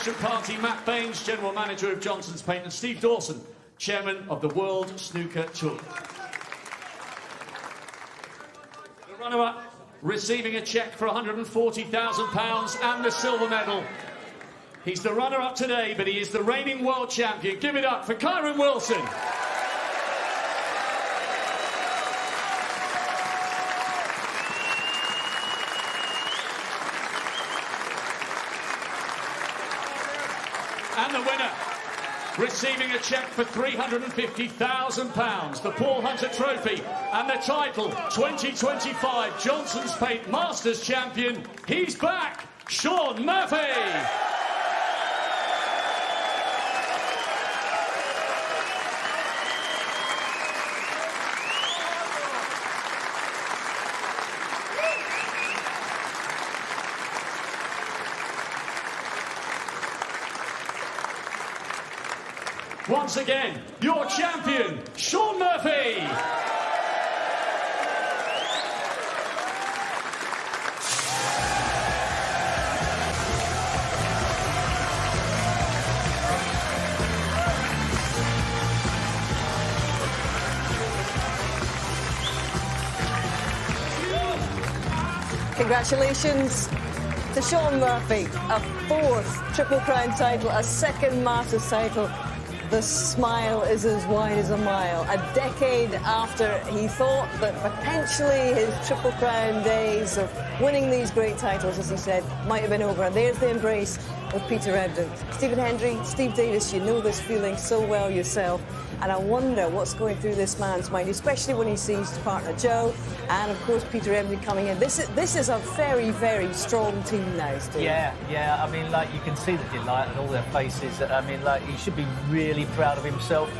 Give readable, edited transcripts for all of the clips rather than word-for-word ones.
Christian Party, Matt Baines, General Manager of Johnson's Paint, and Steve Dawson, Chairman of the World Snooker Tour. The runner-up receiving a cheque for £140,000 and the silver medal. He's the runner-up today, but he is the reigning world champion. Give it up for Kyron Wilson. And the winner, receiving a cheque for £350,000, the Paul Hunter Trophy, and the title 2025 Johnson's Paint Masters Champion. He's back, Shaun Murphy. Once again, your champion, Shaun Murphy. Congratulations to Shaun Murphy, a fourth Triple Crown title, a second Masters title. The smile is as wide as a mile. A decade after he thought that potentially his Triple Crown days of winning these great titles, as he said, might have been over. And there's the embrace of Peter Ebdon. Stephen Hendry, Steve Davis, you know this feeling so well yourself. And I wonder what's going through this man's mind, especially when he sees his partner Joe and, of course, Peter Ebdon coming in. This is a very, very strong team now, Steve. Yeah. I mean, like, you can see the delight in all their faces. I mean, like, he should be really proud of himself.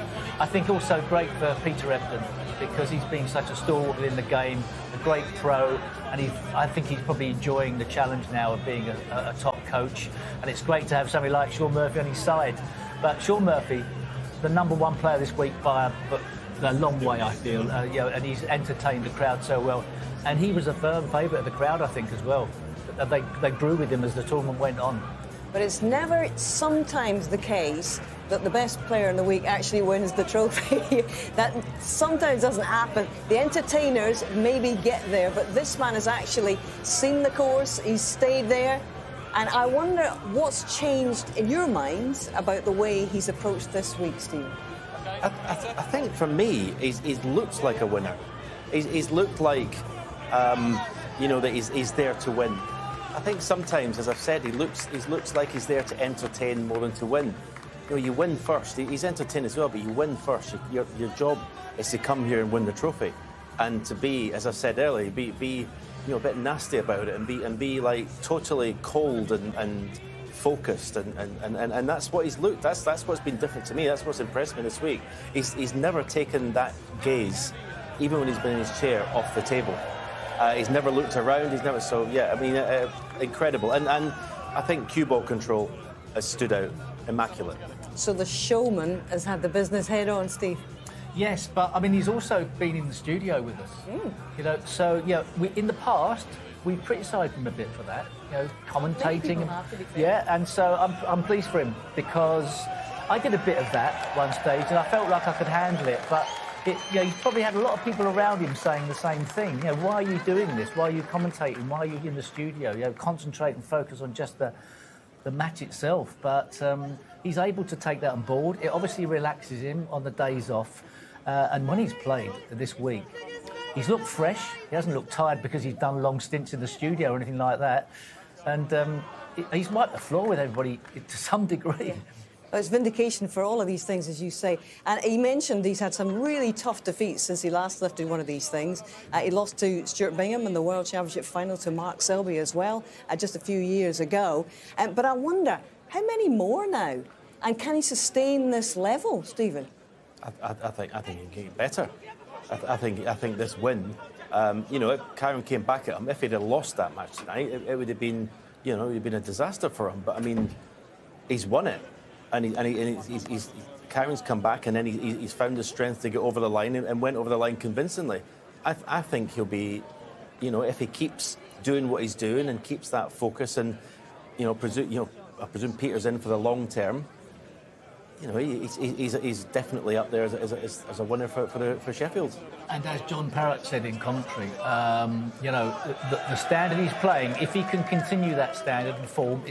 I think also great for Peter Ebdon because he's been such a stalwart within the game, a great pro, and I think he's probably enjoying the challenge now of being a top coach. And it's great to have somebody like Shaun Murphy on his side. But Shaun Murphy, the #1 player this week by a long way, I feel, and he's entertained the crowd so well. And he was a firm favourite of the crowd, I think, as well. They grew with him as the tournament went on. But it's never sometimes the case that the best player in the week actually wins the trophy. That sometimes doesn't happen. The entertainers maybe get there, but this man has actually seen the course, he's stayed there. And I wonder what's changed in your minds about the way he's approached this week, Steve. I think for me, he's looked like a winner. He's looked like, that he's there to win. I think sometimes, as I've said, he looks like he's there to entertain more than to win. You win first. He's entertained as well, but you win first. Your job is to come here and win the trophy, and to be, as I said earlier, be a bit nasty about it, and be like totally cold and focused, and that's what he's looked. That's what's been different to me. That's what's impressed me this week. He's never taken that gaze, even when he's been in his chair, off the table. He's never looked around. He's never incredible. And I think cue ball control has stood out immaculate. So the showman has had the business head on, Steve. Yes, but I mean, he's also been in the studio with us. So in the past we criticised him a bit for that, commentating. And so I'm pleased for him because I did a bit of that at one stage, and I felt like I could handle it. But he probably had a lot of people around him saying the same thing. Why are you doing this? Why are you commentating? Why are you in the studio? Concentrate and focus on just the match itself. But he's able to take that on board. It obviously relaxes him on the days off. And when he's played this week, he's looked fresh. He hasn't looked tired because he's done long stints in the studio or anything like that. And he's wiped the floor with everybody to some degree. Well, it's vindication for all of these things, as you say. And he mentioned he's had some really tough defeats since he last lifted one of these things. He lost to Stuart Bingham in the World Championship final, to Mark Selby as well, just a few years ago. But I wonder, how many more now? And can he sustain this level, Stephen? I think he can get better. I think this win, if Kyron came back at him, if he'd have lost that match tonight, it would have been, it would have been a disaster for him. But I mean, he's won it, and Kyron's come back, and then he's found the strength to get over the line and went over the line convincingly. I think he'll be, if he keeps doing what he's doing and keeps that focus and, I presume Peter's in for the long term. You know, he's definitely up there as a winner for Sheffield. And as John Parrott said in commentary, you know, the standard he's playing, if he can continue that standard and form,